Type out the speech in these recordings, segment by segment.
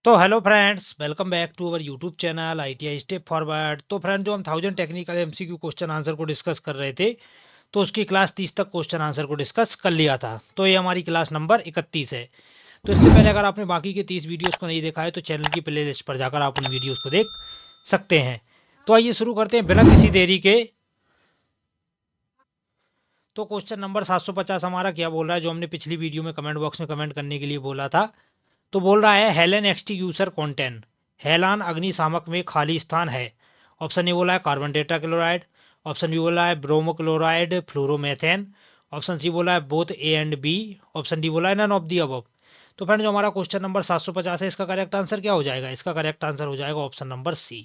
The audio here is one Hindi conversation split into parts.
तो hello friends, welcome back to our YouTube channel ITI step forward. तो फ्रेंड, जो हम 1000 टेक्निकल एमसीक्यू क्वेश्चन आंसर को डिस्कस कर रहे थे, तो उसकी क्लास 30 तक क्वेश्चन आंसर को डिस्कस कर लिया था। तो ये हमारी क्लास नंबर 31 है। तो इससे पहले अगर आपने बाकी के 30 वीडियोस को नहीं देखा है तो चैनल की प्ले लिस्ट पर जाकर आप उन वीडियोस को देख सकते हैं। तो आइए शुरू करते हैं बिना किसी देरी के। तो क्वेश्चन नंबर 750 हमारा क्या बोल रहा है, जो हमने पिछली वीडियो में कमेंट बॉक्स में कमेंट करने के लिए बोला था। तो बोल रहा है halon extinguisher content, halon अग्निशामक में खाली स्थान है। ऑप्शन ए बोला है carbon tetrachloride, option B बोला है bromochlorofluoromethane, option C बोला है both A and B, option D बोला है नन ऑफ दी अबव। तो फ्रेंड, जो हमारा क्वेश्चन नंबर 750 है, इसका करेक्ट आंसर क्या हो जाएगा? इसका करेक्ट आंसर हो जाएगा ऑप्शन नंबर सी।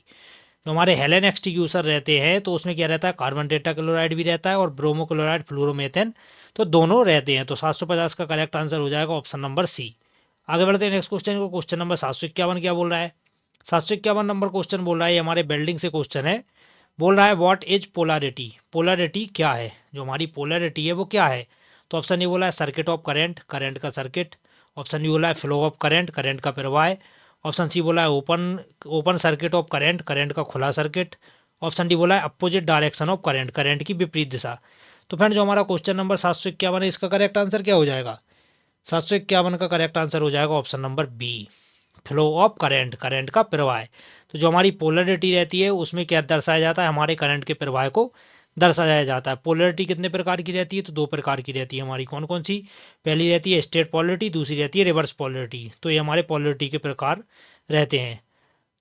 जो हमारे हेलेन एक्सटीग्यूसर रहते हैं तो उसमें क्या रहता है, कार्बन टेट्रा क्लोराइड भी रहता है और ब्रोमो क्लोराइड फ्लोरोमेथेन, तो दोनों रहते हैं। तो 750 का करेक्ट आंसर हो जाएगा ऑप्शन नंबर सी। आगे बढ़ते हैं नेक्स्ट क्वेश्चन को। क्वेश्चन नंबर 751 क्या बोल रहा है? 751 नंबर क्वेश्चन बोल रहा है, ये हमारे बिल्डिंग से क्वेश्चन है। बोल रहा है व्हाट इज पोलैरिटी, पोलैरिटी क्या है? जो हमारी पोलैरिटी है वो क्या है? तो ऑप्शन ए बोला है सर्किट ऑफ करंट, करंट का सर्किट, ऑप्शन बी बोला है फ्लो ऑफ करंट, करंट का प्रवाह, ऑप्शन सी बोला है open open circuit of current, current का खुला सर्किट, ऑप्शन डी बोला है opposite direction of current, current की विपरीत दिशा। तो फ्रेंड, जो हमारा क्वेश्चन नंबर 751 है, इसका करेक्ट आंसर क्या हो जाएगा? 751 का करेक्ट आंसर हो जाएगा option number B, flow of current, current का प्रवाह। तो जो हमारी पोलरिटी रहती है उसमें क्या दर्शाया जाता है, हमारे करंट के प्रवाह को दर्शाया जाता है। पोलरिटी कितने प्रकार की रहती है? तो दो प्रकार की रहती है हमारी। कौन कौन सी? पहली रहती है स्टेट पोलरिटी, दूसरी रहती है रिवर्स पोलरिटी। तो ये हमारे पोलरिटी के प्रकार रहते हैं।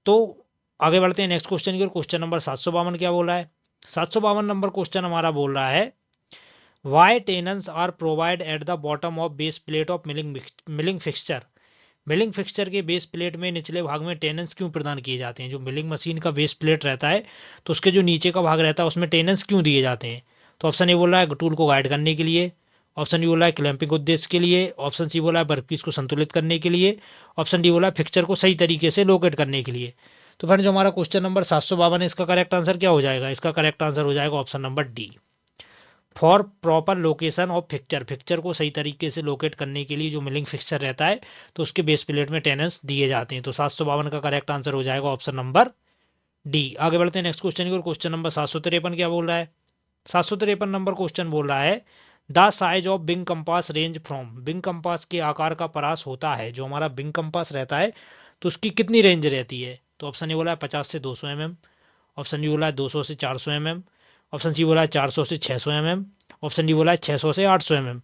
तो आगे बढ़ते हैं नेक्स्ट क्वेश्चन की ओर। क्वेश्चन नंबर 752 क्या बोल रहा है? 752 नंबर क्वेश्चन हमारा बोल रहा है why tenons are provide at the bottom of base plate of milling fixture. Milling fixture के बेस प्लेट में निचले भाग में टेनेंस क्यों प्रदान किए जाते हैं? जो मिलिंग मशीन का बेस प्लेट रहता है तो उसके जो नीचे का भाग रहता है उसमें टेनेंस क्यों दिए जाते हैं? तो ऑप्शन ए बोल रहा है टूल को गाइड करने के लिए, ऑप्शन बी बोला है क्लैंपिंग उद्देश्य के लिए, ऑप्शन सी बोला है वर्कपीस को संतुलित करने के लिए, ऑप्शन डी बोला है फिक्सचर को सही तरीके से लोकेट करने के लिए। तो फ्रेंड, जो हमारा क्वेश्चन नंबर 752 है, इसका करेक्ट आंसर क्या हो जाएगा? इसका करेक्ट आंसर हो जाएगा option number D, for proper location of fixture, fixture को सही तरीके से लोकेट करने के लिए जो मिलिंग फिक्चर रहता है तो उसके बेस प्लेट में टेनेंस दिए जाते हैं। तो 752 का करेक्ट आंसर हो जाएगा ऑप्शन नंबर डी। आगे बढ़ते हैं नेक्स्ट क्वेश्चन की ओर। क्वेश्चन नंबर 753 क्या बोल रहा है? 753 नंबर क्वेश्चन बोल रहा है the size of wing compass range from, wing compass के आकार का परास होता है, जो हमारा बिंग कंपास रहता है तो उसकी कितनी रेंज रहती है? तो ऑप्शन ए बोला है 50 से 200 mm, ऑप्शन बी बोला है 200 से 400 mm, ऑप्शन सी बोला है 400 से 600 mm, ऑप्शन डी बोला है 600 से 800 mm।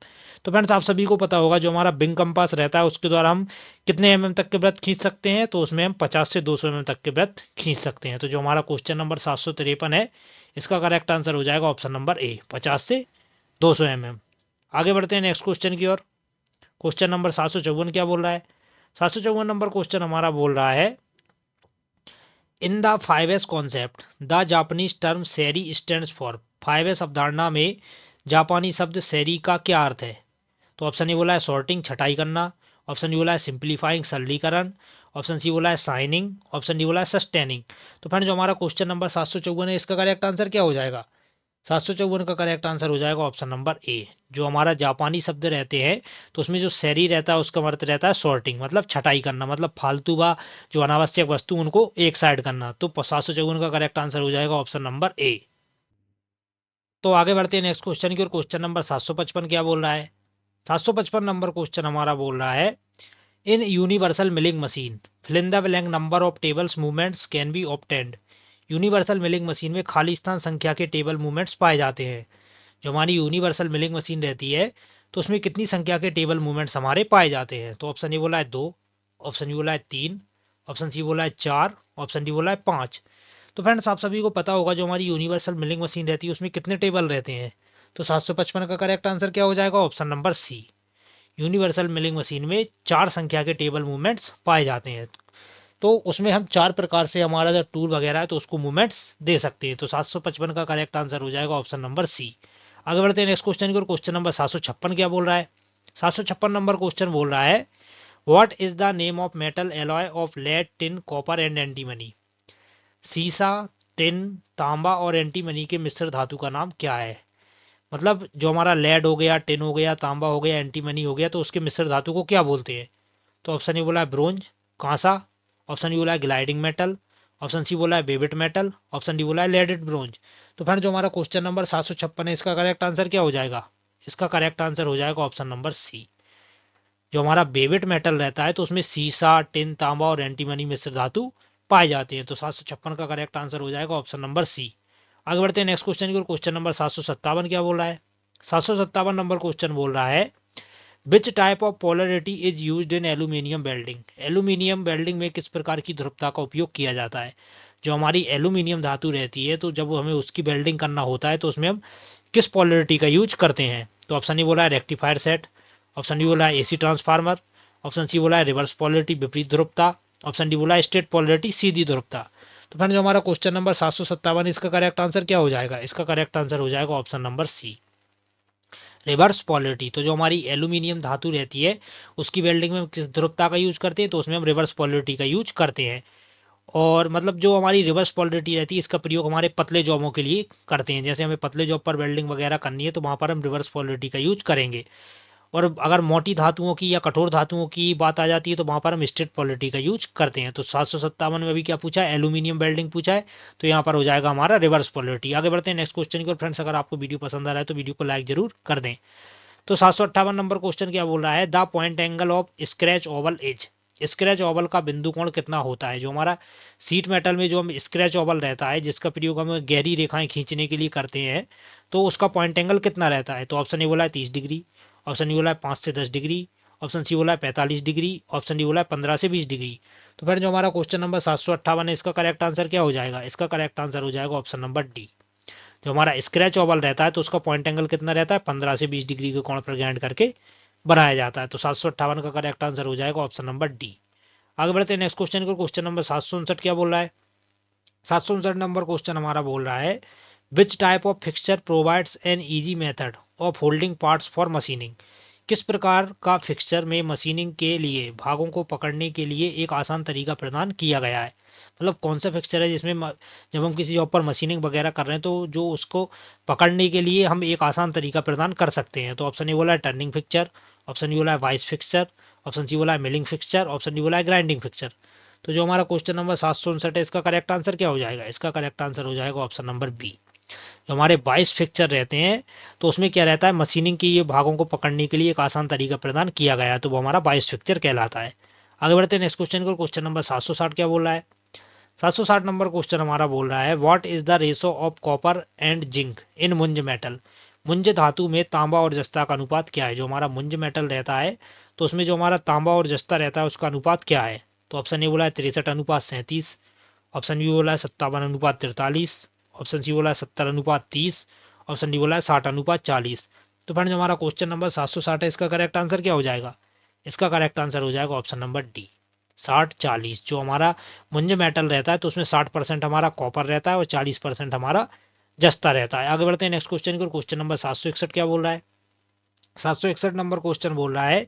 तो फ्रेंड्स, आप सभी को पता होगा जो हमारा बिंग कंपास रहता है उसके द्वारा हम कितने तक के वृत्त खींच सकते हैं? तो उसमें हम 50 से 200 तक के वृत्त खींच सकते हैं। तो जो हमारा क्वेश्चन नंबर 753 है, इसका करेक्ट आंसर हो जाएगा ऑप्शन नंबर ए, 50 से 200 mm। आगे बढ़ते हैं नेक्स्ट क्वेश्चन की ओर। क्वेश्चन नंबर 754 क्या बोल रहा है? 754 नंबर क्वेश्चन हमारा बोल रहा है in the 5S concept the Japanese term seiri stands for, 5S अवधारणा में जापानी शब्द सेरी का क्या अर्थ है? तो ऑप्शन ए बोला है सॉर्टिंग, छटाई करना, ऑप्शन बी बोला है सिंप्लीफाइंग, सरलीकरण, ऑप्शन सी बोला है साइनिंग, ऑप्शन डी बोला है सस्टेनिंग। तो फ्रेंड, जो हमारा क्वेश्चन नंबर 754 है, इसका करेक्ट आंसर क्या हो जाएगा? 754 का करेक्ट आंसर हो जाएगा ऑप्शन नंबर ए। जो हमारा जापानी शब्द रहते हैं तो उसमें जो सैरी रहता है उसका मतलब रहता है सॉर्टिंग, मतलब छटाई करना, मतलब फालतू व जो अनावश्यक वस्तु उनको एक साइड करना। तो 754 का करेक्ट आंसर हो जाएगा ऑप्शन नंबर ए। तो आगे बढ़ते हैं नेक्स्ट क्वेश्चन की ओर। क्वेश्चन नंबर 755 क्या बोल रहा है? 755 नंबर क्वेश्चन हमारा बोल रहा है in universal milling machine fill in the blank number of tables movements can be obtained. Universal milling machine में खाली स्थान संख्या के टेबल मूवमेंट्स पाए जाते हैं। जो हमारी यूनिवर्सल मिलिंग मशीन रहती है तो उसमें कितनी संख्या के टेबल मूवमेंट्स हमारे पाए जाते हैं? तो ऑप्शन ए बोला है 2, ऑप्शन बी बोला है 3, ऑप्शन सी बोला है 4, ऑप्शन डी बोला है 5। तो फ्रेंड्स, आप सभी को पता होगा जो हमारी यूनिवर्सल मिलिंग मशीन रहती है उसमें कितने टेबल रहते हैं? तो 755 का करेक्ट आंसर क्या हो जाएगा? Option number C, universal milling machine में 4 संख्या के टेबल मूवमेंट्स पाए जाते हैं। तो उसमें हम 4 प्रकार से हमारा जो टूल वगैरह है तो उसको मूवमेंट्स दे सकते हैं। तो 755 का करेक्ट आंसर हो जाएगा ऑप्शन नंबर सी। आगे बढ़ते हैं नेक्स्ट क्वेश्चन की ओर। क्वेश्चन नंबर 756 क्या बोल रहा है? 756 नंबर क्वेश्चन बोल रहा है what is the name of metal alloy of lead, tin, copper and antimony. सीसा, टिन, तांबा और एंटीमनी के मिश्र धातु का नाम क्या है? मतलब जो हमारा लेड हो गया, टिन हो गया, तांबा हो गया, एंटीमनी हो गया, तो उसके मिश्र धातु को क्या बोलते हैं? तो ऑप्शन ए बोला है ब्रोंज, कांसा, ऑप्शन डी बोला है ग्लाइडिंग मेटल, ऑप्शन सी बोला है बेबिट मेटल, ऑप्शन डी बोला है लेडेड ब्रोंज। तो फ्रेंड जो हमारा क्वेश्चन नंबर 756 है, इसका करेक्ट आंसर क्या हो जाएगा? इसका करेक्ट आंसर हो जाएगा ऑप्शन नंबर सी। जो हमारा बेबिट मेटल रहता है तो उसमें सीसा, टिन, तांबा और एंटीमनी मिश्र धातु पाए जाते हैं। तो 756 का करेक्ट आंसर हो जाएगा ऑप्शन नंबर सी। आगे बढ़ते हैं नेक्स्ट क्वेश्चन की ओर। क्वेश्चन नंबर 757 क्या बोल रहा है? 757 नंबर क्वेश्चन बोल रहा है which type of polarity is used in aluminium welding. Aluminium welding में किस प्रकार की ध्रुवता का उपयोग किया जाता है? जो हमारी एल्यूमिनियम धातु रहती है तो जब हमें उसकी वेल्डिंग करना होता है तो उसमें हम किस पोलरिटी का यूज करते हैं? तो ऑप्शन ए बोला है रेक्टिफायर सेट, ऑप्शन डी बोला है एसी ट्रांसफार्मर, ऑप्शन सी बोला है रिवर्स पोलरिटी विपरीत ध्रुवता, ऑप्शन डी बोला है स्ट्रेट पोलरिटी सीधी ध्रुवता। तो फ्रेंड जो हमारा क्वेश्चन नंबर 757 इसका करेक्ट आंसर क्या हो जाएगा? इसका करेक्ट आंसर हो जाएगा option number C reverse polarity. तो जो हमारी एल्यूमिनियम धातु रहती है उसकी वेल्डिंग में हम किस ध्रुवता का यूज करते हैं? तो उसमें हम रिवर्स पोलरिटी का यूज करते हैं। और मतलब जो हमारी रिवर्स पोलरिटी रहती है इसका प्रयोग हमारे पतले जॉबों के लिए करते हैं। जैसे हमें पतले जॉब पर वेल्डिंग वगैरह करनी है तो वहां पर हम रिवर्स पोलरिटी का यूज करेंगे। और अगर मोटी धातुओं की या कठोर धातुओं की बात आ जाती है तो वहां पर हम स्ट्रेट पोलरिटी का यूज करते हैं। तो 757 में अभी क्या पूछा है? एल्यूमिनियम वेल्डिंग पूछा है, तो यहाँ पर हो जाएगा हमारा रिवर्स पोलरिटी। आगे बढ़ते हैं नेक्स्ट क्वेश्चन की ओर। फ्रेंड्स अगर आपको वीडियो पसंद आ रहा है तो वीडियो को लाइक जरूर कर दें। तो 758 नंबर क्वेश्चन क्या बोल रहा है? The point angle of scratch awl is. Scratch awl का बिंदु कोण कितना होता है? जो हमारा सीट मेटल में जो हम स्क्रैच ओवल रहता है जिसका प्रयोग हम गहरी रेखाएं खींचने के लिए करते हैं तो उसका पॉइंट एंगल कितना रहता है? तो ऑप्शन ए बोला है 30 डिग्री, ऑप्शन डी बोला है 5 से 10 डिग्री, ऑप्शन सी बोला है 45 डिग्री, ऑप्शन डी बोला है 15 से 20 डिग्री। तो फिर जो हमारा क्वेश्चन नंबर 758 है इसका करेक्ट आंसर क्या हो जाएगा? इसका करेक्ट आंसर हो जाएगा ऑप्शन नंबर डी। जो हमारा स्क्रैच ओवल रहता है तो उसका पॉइंट एंगल कितना रहता है? 15 से 20 डिग्री के कोण पर ग्राइंड करके बनाया जाता है। तो 758 का करेक्ट आंसर हो जाएगा ऑप्शन नंबर डी। आगे बढ़ते हैं नेक्स्ट क्वेश्चन को। क्वेश्चन नंबर 759 क्या बोल रहा है? 759 नंबर क्वेश्चन हमारा बोल रहा है which type of fixture provides an easy method of holding parts for machining. किस प्रकार का फिक्सचर में मशीनिंग के लिए भागों को पकड़ने के लिए एक आसान तरीका प्रदान किया गया है? मतलब कौन सा फिक्सचर है जिसमें जब हम किसी जॉब पर मशीनिंग वगैरह कर रहे हैं तो जो उसको पकड़ने के लिए हम एक आसान तरीका प्रदान कर सकते हैं? तो ऑप्शन ए बोला है टर्निंग फिक्सचर, ऑप्शन डी बोला है वाइस फिक्सचर, ऑप्शन सी बोला है मिलिंग फिक्सचर, ऑप्शन डी बोला है ग्राइंडिंग फिक्सचर। तो जो हमारा क्वेश्चन नंबर 759 है इसका करेक्ट आंसर क्या हो जाएगा? इसका करेक्ट आंसर हो जाएगा ऑप्शन नंबर बी। जो हमारे 22 फिक्सचर रहते हैं तो उसमें क्या रहता है? मशीनिंग के ये भागों को पकड़ने के लिए एक आसान तरीका प्रदान किया गया है तो वो हमारा 22 फिक्सचर कहलाता है। आगे बढ़ते हैं नेक्स्ट क्वेश्चन को। क्वेश्चन नंबर 760 क्या बोल रहा है? 760 नंबर क्वेश्चन हमारा बोल रहा है what is the ratio of copper and zinc in Muntz metal. मुंज धातु में तांबा और जस्ता का अनुपात क्या है? जो हमारा मुंज मेटल रहता है तो उसमें जो हमारा तांबा और जस्ता रहता है उसका अनुपात क्या है? तो ऑप्शन ए बोला है 63:37, ऑप्शन बी बोला है 57:43, ऑप्शन सी बोला है 70:30, ऑप्शन डी बोला है 60:40। तो फ्रेंड्स हमारा क्वेश्चन नंबर 760 है इसका करेक्ट आंसर क्या हो जाएगा? इसका करेक्ट आंसर हो जाएगा ऑप्शन नंबर डी 60-40। जो हमारा मुंज मेटल रहता है तो उसमें 60% हमारा कॉपर रहता है और 40% हमारा जस्ता रहता है। आगे बढ़ते हैं नेक्स्ट क्वेश्चन को। क्वेश्चन नंबर 761 क्या बोल रहा है? 761 नंबर क्वेश्चन बोल रहा है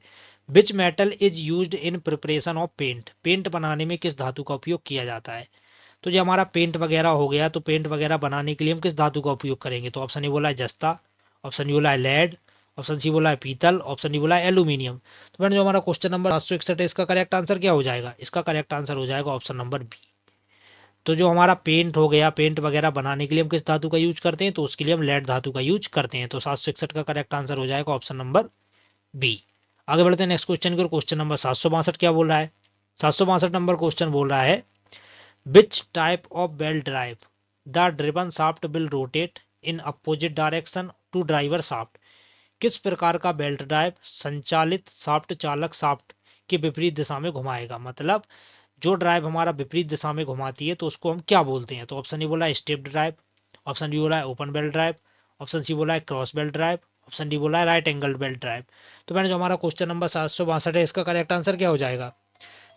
which metal is used in preparation of paint. Paint बनाने में किस धातु का उपयोग किया जाता है? तो जो हमारा पेंट वगैरह हो गया तो पेंट वगैरह बनाने के लिए हम किस धातु का उपयोग करेंगे? तो ऑप्शन ए बोला है जस्ता, ऑप्शन डी बोला है लेड, ऑप्शन सी बोला है पीतल, ऑप्शन डी बोला है एल्यूमिनियम। तो फ्रेंड जो हमारा क्वेश्चन नंबर 761 है इसका करेक्ट आंसर क्या हो जाएगा? इसका करेक्ट आंसर हो जाएगा ऑप्शन नंबर बी। तो जो हमारा पेंट हो गया, पेंट वगैरह बनाने के लिए हम किस धातु का यूज करते हैं? तो उसके लिए हम लेड धातु का यूज करते हैं। तो 761 का करेक्ट आंसर हो जाएगा ऑप्शन नंबर बी। आगे बढ़ते हैं नेक्स्ट क्वेश्चन की। क्वेश्चन नंबर 762 क्या बोल रहा है? 762 नंबर क्वेश्चन बोल रहा है which type of belt drive the driven shaft will rotate in opposite direction to driver shaft। किस प्रकार का बेल्ट ड्राइव संचालित शाफ्ट चालक शाफ्ट के विपरीत दिशा में घुमाएगा? मतलब जो ड्राइव हमारा विपरीत दिशा में घुमाती है तो उसको हम क्या बोलते हैं? तो ऑप्शन ए बोला है स्टेप्ड ड्राइव, ऑप्शन डी बोला है open belt drive, option C बोला है cross belt drive, option D बोला है राइट एंगल बेल्ट ड्राइव। तो मैंने जो हमारा क्वेश्चन नंबर 762 है इसका करेक्ट आंसर क्या हो जाएगा?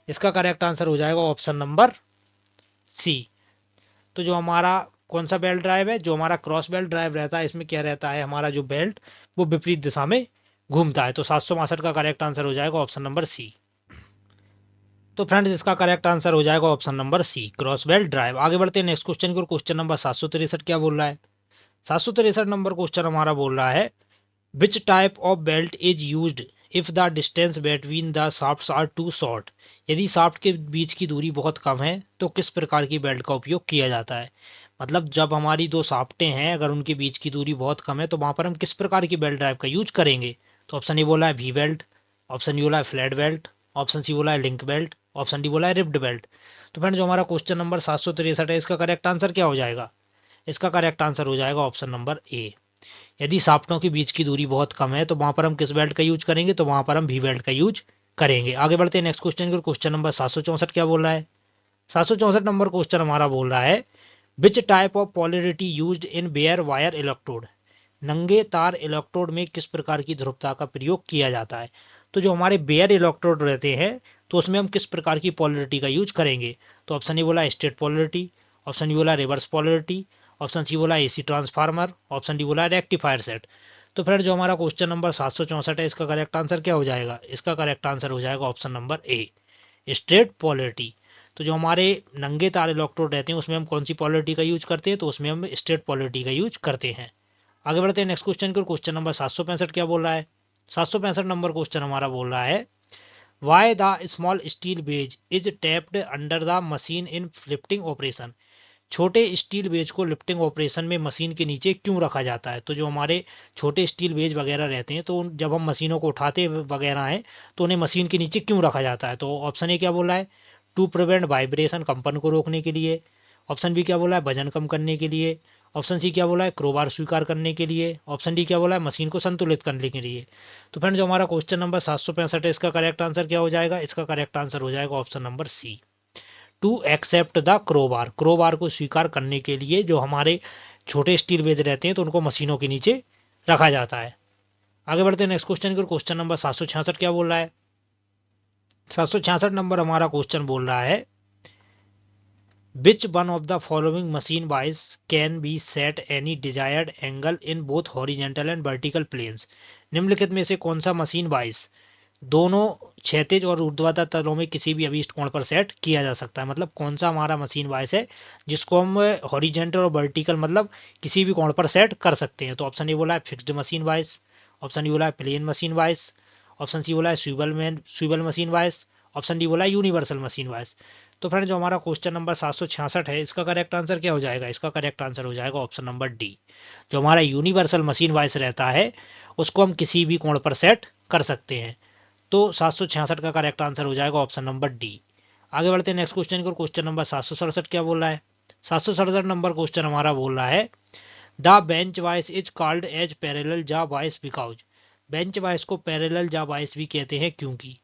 इसका करेक्ट आंसर हो जाएगा ऑप्शन नंबर सी। तो जो हमारा कौन सा बेल्ट ड्राइव है? जो हमारा क्रॉस बेल्ट ड्राइव रहता है इसमें क्या रहता है? हमारा जो बेल्ट वो विपरीत दिशा में घूमता है। तो 762 का करेक्ट आंसर हो जाएगा ऑप्शन नंबर सी। तो फ्रेंड्स इसका करेक्ट आंसर हो जाएगा option number C cross belt drive. आगे बढ़ते हैं नेक्स्ट क्वेश्चन की। क्वेश्चन नंबर 763 क्या बोल रहा है? 763 नंबर क्वेश्चन हमारा बोल रहा है which type of belt is used if the distance between the shafts are too short. यदि शाफ्ट के बीच की दूरी बहुत कम है तो किस प्रकार की बेल्ट का उपयोग किया जाता है। मतलब जब हमारी दो शाफ्टें हैं, अगर उनके बीच की दूरी बहुत कम है तो वहां पर हम किस प्रकार की बेल्ट ड्राइव का यूज करेंगे। तो ऑप्शन ए बोला है वी बेल्ट, ऑप्शन बी बोला है फ्लैट बेल्ट, ऑप्शन सी बोला है लिंक बेल्ट, ऑप्शन डी बोला है रिब्ड बेल्ट। तो फ्रेंड जो हमारा क्वेश्चन नंबर 763 है, इसका करेक्ट आंसर क्या हो जाएगा। इसका करेक्ट आंसर हो जाएगा ऑप्शन नंबर ए। यदि शाफ्टों के बीच की दूरी बहुत कम है तो वहां पर हम किस बेल्ट का यूज करेंगे, तो वहां पर हम वी बेल्ट का यूज करेंगे। आगे बढ़ते हैं नेक्स्ट क्वेश्चन की। क्वेश्चन नंबर 764 क्या बोल रहा है। 764 नंबर क्वेश्चन हमारा बोल रहा है which type of polarity used in bare wire electrode. नंगे तार इलेक्ट्रोड में किस प्रकार की ध्रुवता का प्रयोग किया जाता है। तो जो हमारे बेयर इलेक्ट्रोड रहते हैं तो उसमें हम किस प्रकार की पोलरिटी का यूज करेंगे। तो ऑप्शन ए बोला स्ट्रेट पोलरिटी, ऑप्शन बी बोला रिवर्स पोलरिटी, ऑप्शन सी बोला एसी ट्रांसफार्मर, ऑप्शन डी बोला रेक्टिफायर सेट। तो फिर जो हमारा क्वेश्चन नंबर 764 है, इसका करेक्ट आंसर क्या हो जाएगा। इसका करेक्ट आंसर हो जाएगा option number A, straight polarity. तो जो हमारे नंगे तार इलेक्ट्रोड रहते हैं उसमें हम कौन सी पोलरिटी का यूज करते हैं, तो उसमें हम स्ट्रेट पोलरिटी का यूज करते हैं। आगे बढ़ते हैं नेक्स्ट क्वेश्चन को। क्वेश्चन नंबर 765 क्या बोल रहा है। 765 नंबर क्वेश्चन हमारा बोल रहा है why the small steel wedge is tapped under the machine in lifting operation. छोटे स्टील बेज को लिफ्टिंग ऑपरेशन में मशीन के नीचे क्यों रखा जाता है। तो जो हमारे छोटे स्टील बेज वगैरह रहते हैं तो जब हम मशीनों को उठाते वगैरह हैं तो उन्हें मशीन के नीचे क्यों रखा जाता है। तो ऑप्शन ए क्या बोला है टू प्रिवेंट वाइब्रेशन, कंपन को रोकने के लिए। ऑप्शन बी क्या बोला है वजन कम करने के लिए। ऑप्शन सी क्या बोला है क्रोबार स्वीकार करने के लिए। ऑप्शन डी क्या बोला है मशीन को संतुलित करने के लिए। तो फ्रेंड जो हमारा क्वेश्चन नंबर 765 है, इसका करेक्ट आंसर क्या हो जाएगा। इसका करेक्ट आंसर हो जाएगा option number C, to accept the crowbar. Crowbar को स्वीकार करने के लिए जो हमारे छोटे स्टील बेज रहते हैं तो उनको मशीनों के नीचे रखा जाता है। आगे बढ़ते हैं नेक्स्ट क्वेश्चन की। क्वेश्चन नंबर 766 क्या बोल रहा है। 766 नंबर हमारा क्वेश्चन बोल रहा है which one of the following machine vice can be set any desired angle in both horizontal and vertical planes. निम्नलिखित में से कौन सा मशीन वाइज दोनों क्षैतिज और ऊर्ध्वाधर तलों में किसी भी अभीष्ट कोण पर सेट किया जा सकता है। मतलब कौन सा हमारा मशीन वाइज है जिसको हम हॉरिजेंटल और वर्टिकल मतलब किसी भी कोण पर सेट कर सकते हैं। तो ऑप्शन ए बोला है fixed machine vice, option D बोला है plain machine vice, option C बोला है swivel machine vice, option D बोला है यूनिवर्सल मशीन वाइज। तो फ्रेंड जो हमारा क्वेश्चन नंबर 766 है, इसका करेक्ट आंसर क्या हो जाएगा। इसका करेक्ट आंसर हो जाएगा ऑप्शन नंबर डी। जो हमारा यूनिवर्सल मशीन वाइज रहता है उसको हम किसी भी कोण पर सेट कर सकते हैं। तो 766 का करेक्ट आंसर हो जाएगा ऑप्शन नंबर डी। आगे बढ़ते हैं नेक्स्ट क्वेश्चन को। क्वेश्चन नंबर 767 क्या बोल रहा है। 767 नंबर क्वेश्चन हमारा बोल रहा है the bench vice is called as parallel jaw vice because. Bench vice को पैरेलल जा वाइस भी कहते हैं क्योंकि।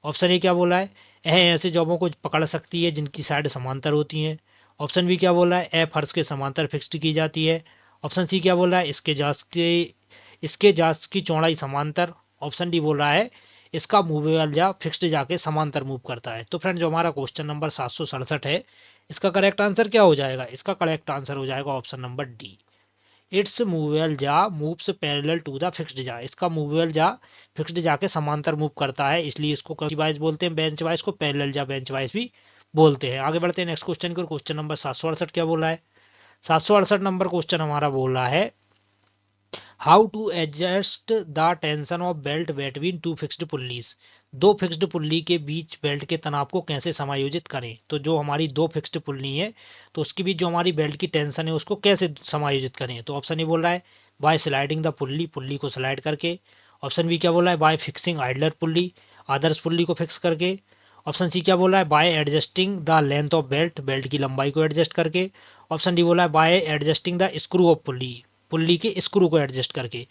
ऑप्शन ए क्या बोला है यह ऐसे जॉबों को पकड़ सकती है जिनकी साइड समांतर होती है। ऑप्शन बी क्या बोला है फर्श के समांतर फिक्स्ड की जाती है। ऑप्शन सी क्या बोला है इसके जास की चौड़ाई समांतर। ऑप्शन डी बोल रहा है इसका मूवेबल जा फिक्स्ड जाके समांतर मूव करता है। तो फ्रेंड जो हमारा क्वेश्चन नंबर 767 है, इसका करेक्ट आंसर क्या हो जाएगा। इसका करेक्ट आंसर हो जाएगा option number D, it's movable jaw moves parallel to the fixed jaw. इसका मूवेबल जा फिक्स्ड जा के समांतर मूव करता है, इसलिए इसको वाइज बोलते हैं बेंच वाइज को, पैरेलल जा बेंच वाइज भी बोलते हैं। आगे बढ़ते हैं नेक्स्ट क्वेश्चन को। क्वेश्चन नंबर 768 क्या बोला है। 768 नंबर क्वेश्चन हमारा बोल रहा है how to adjust the tension of belt between two fixed pulleys. दो फिक्स्ड पुल्ली के बीच बेल्ट के तनाव को कैसे समायोजित करें। तो जो हमारी दो फिक्स्ड पुल्ली है तो उसके बीच जो हमारी बेल्ट की टेंशन है उसको कैसे समायोजित करें। तो ऑप्शन ए बोल रहा है by sliding the pulley, pulley को स्लाइड करके। ऑप्शन बी क्या बोला है बाय फिक्सिंग आइडलर पुल्ली, आदर्श पुल्ली को फिक्स करके। ऑप्शन सी क्या बोला है by adjusting the length of belt, belt की लंबाई को एडजस्ट करके। ऑप्शन डी बोला है by adjusting the screw of pulley, pulley के स्क्रू को एडजस्ट करके।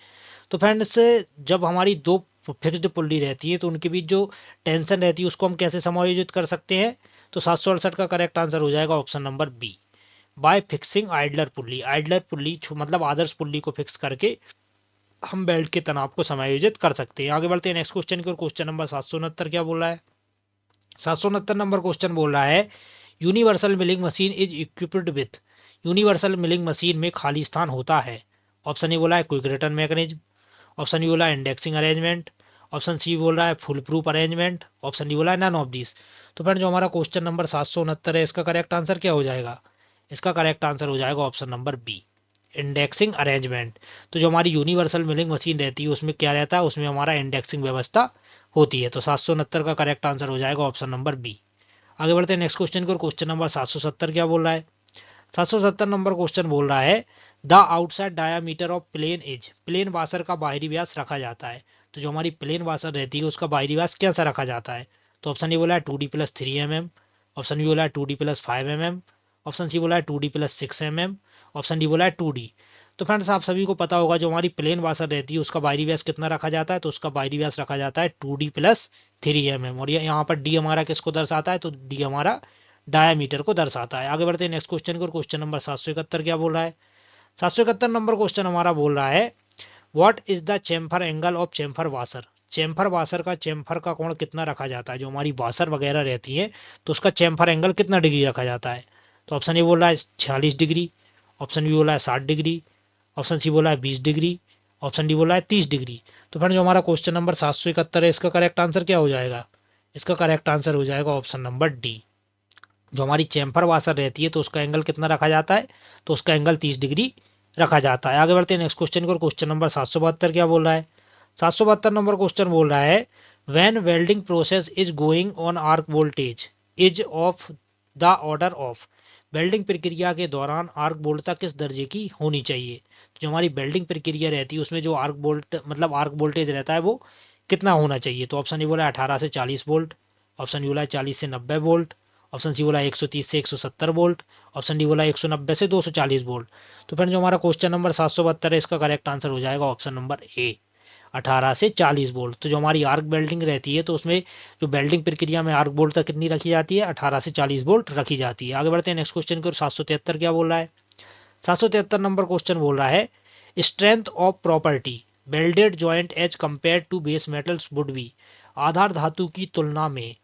तो फ्रेंड्स जब हमारी दो फिक्स्ड पुल्ली रहती है तो उनके बीच जो टेंशन रहती है उसको हम कैसे समायोजित कर सकते हैं। तो 768 का करेक्ट आंसर हो जाएगा option number B, by fixing idler pulley. Idler pulley मतलब आदर्श पुल्ली को फिक्स करके हम बेल्ट के तनाव को समायोजित कर सकते हैं। आगे बढ़ते हैं नेक्स्ट क्वेश्चन की। क्वेश्चन नंबर 769 क्या बोल रहा है। 769 नंबर क्वेश्चन बोल रहा है universal milling machine is equipped with. Universal milling machine में खाली स्थान होता है। ऑप्शन ए बोला है quick return mechanism, option B बोला है इंडेक्सिंग अरेंजमेंट, ऑप्शन सी बोल रहा है fool proof arrangement, option D बोला है नन ऑफ दिस। तो फ्रेंड जो हमारा क्वेश्चन नंबर 769 है, इसका करेक्ट आंसर क्या हो जाएगा। इसका करेक्ट आंसर हो जाएगा option number B, indexing arrangement. तो जो हमारी यूनिवर्सल मिलिंग मशीन रहती है उसमें क्या रहता है, उसमें हमारा इंडेक्सिंग व्यवस्था होती है। तो 769 का करेक्ट आंसर हो जाएगा ऑप्शन नंबर बी। आगे बढ़ते हैं नेक्स्ट क्वेश्चन की ओर। क्वेश्चन नंबर 770 क्या बोल रहा है? 770 नंबर क्वेश्चन बोल रहा है the outside diameter of plain is, plain washer का बाहरी व्यास रखा जाता है। तो जो हमारी प्लेन वाशर रहती है उसका बाहरी व्यास कैसा रखा जाता है? तो ऑप्शन ए बोला है 2d+3 mm, ऑप्शन बी बोला है 2d+5 mm, ऑप्शन सी बोला है 2d+6 mm, ऑप्शन डी बोला है 2d। तो फ्रेंड्स आप सभी को पता होगा जो हमारी प्लेन वाशर रहती है उसका बाहरी व्यास कितना रखा जाता है? तो उसका बाहरी व्यास रखा जाता है 2d+3 mm। और यहाँ पर डी हमारा किसको दर्शाता है? तो डी हमारा डायामीटर को दर्शाता है। आगे बढ़ते हैं नेक्स्ट क्वेश्चन को। क्वेश्चन नंबर 771 क्या बोल रहा है? 771 नंबर क्वेश्चन हमारा बोल रहा है what is the Chemphar angle of Chemphar washer. Chemphar washer का चेम्फर का कोण कितना रखा जाता है? जो हमारी वाशर वगैरह रहती है तो उसका चेम्फर एंगल कितना डिग्री रखा जाता है? तो ऑप्शन ए बोल रहा है 46 डिग्री, ऑप्शन बी बोला है 60 डिग्री, ऑप्शन सी बोला है 20 डिग्री, ऑप्शन डी बोला है 30 डिग्री। तो फ्रेंड जो हमारा क्वेश्चन नंबर 771 है इसका करेक्ट आंसर क्या हो जाएगा? इसका करेक्ट आंसर हो जाएगा ऑप्शन नंबर डी। जो हमारी चेम्फर वाशर रहती है तो उसका एंगल कितना रखा जाता है? तो उसका एंगल 30 डिग्री रखा जाता है। आगे बढ़ते हैं नेक्स्ट क्वेश्चन को। क्वेश्चन नंबर 772 क्या बोल रहा है? 772 नंबर क्वेश्चन बोल रहा है when welding process is going on arc voltage is of the order of, welding प्रक्रिया के दौरान आर्क वोल्टता किस दर्जे की होनी चाहिए? जो हमारी वेल्डिंग प्रक्रिया रहती है उसमें जो आर्क वोल्ट मतलब आर्क वोल्टेज रहता है वो कितना होना चाहिए? तो ऑप्शन ए बोला है 18 से 40 वोल्ट, ऑप्शन बी बोला है 40 से 90 वोल्ट, ऑप्शन सी बोला 130 से 170 वोल्ट, ऑप्शन डी बोला 190 से 240 वोल्ट। तो फ्रेंड जो हमारा क्वेश्चन नंबर 772 है इसका करेक्ट आंसर हो जाएगा ऑप्शन नंबर ए 18 से 40 वोल्ट। तो जो हमारी आर्क वेल्डिंग रहती है तो उसमें जो वेल्डिंग प्रक्रिया में आर्क वोल्ट तक कितनी रखी जाती है? 18 से 40 वोल्ट रखी जाती है। आगे बढ़ते हैं नेक्स्ट क्वेश्चन की ओर। 773 क्या बोल रहा है? 773 नंबर क्वेश्चन बोल रहा है strength of property welded joint as compare to base metals would be, आधार धातु की तुलना में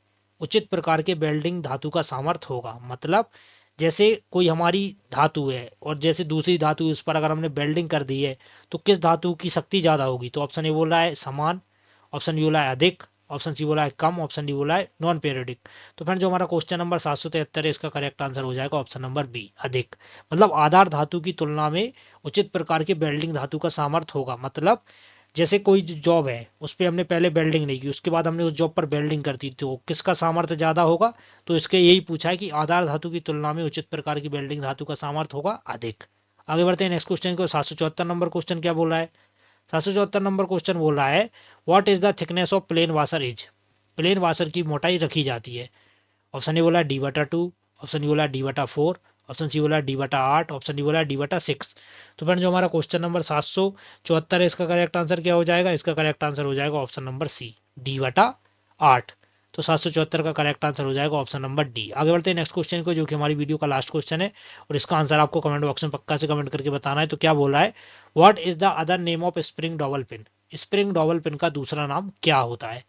उचित प्रकार के वेल्डिंग धातु का सामर्थ्य होगा। मतलब जैसे कोई हमारी धातु है और जैसे दूसरी धातु उस पर अगर हमने वेल्डिंग कर दी है तो किस धातु की शक्ति ज्यादा होगी? तो ऑप्शन ए बोल रहा है समान, ऑप्शन बी बोला है अधिक, ऑप्शन सी बोला है कम, ऑप्शन डी बोला है नॉन पीरियडिक। तो फ्रेंड जो हमारा क्वेश्चन नंबर 773 है इसका करेक्ट आंसर हो जाएगा ऑप्शन नंबर बी अधिक। मतलब आधार धातु की तुलना में उचित प्रकार की वेल्डिंग धातु का सामर्थ्य होगा। मतलब जैसे कोई जॉब है उस पर हमने पहले वेल्डिंग नहीं की उसके बाद हमने उस जॉब पर वेल्डिंग कर दी तो किसका सामर्थ्य ज्यादा होगा? तो इसके यही पूछा है कि आधार धातु की तुलना में उचित प्रकार की वेल्डिंग धातु का सामर्थ्य होगा अधिक। आगे बढ़ते हैं नेक्स्ट क्वेश्चन को। 774 नंबर क्वेश्चन क्या बोल रहा है? 774 नंबर क्वेश्चन बोल रहा है what is the thickness of plain washer is, plain washer की मोटाई रखी जाती है। ऑप्शन ए बोला D/2, ऑप्शन बी बोला D/4, ऑप्शन सी बोला D/8, ऑप्शन डी बोला D/6। तो फ्रेंड जो हमारा क्वेश्चन नंबर 774 है इसका करेक्ट आंसर क्या हो जाएगा? इसका करेक्ट आंसर हो जाएगा ऑप्शन नंबर सी D/8। तो 774 का करेक्ट आंसर हो जाएगा ऑप्शन नंबर डी। आगे बढ़ते हैं नेक्स्ट क्वेश्चन को जो कि हमारी वीडियो का लास्ट क्वेश्चन है और इसका आंसर आपको कमेंट बॉक्स में पक्का से कमेंट करके बताना है। तो क्या बोला है what is the other name of spring double pin, spring double pin का दूसरा नाम क्या होता है?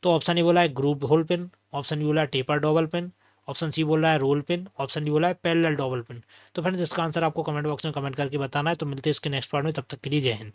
तो ऑप्शन ए बोला है groove hole pin, option B बोला है taper double pin, option C बोला है रोल पिन, ऑप्शन डी बोला है पैरेलल डबल पिन। तो फ्रेंड्स इसका आंसर आपको कमेंट बॉक्स में कमेंट करके बताना है। तो मिलते हैं इसके नेक्स्ट पार्ट में, तब तक के लिए जय हिंद।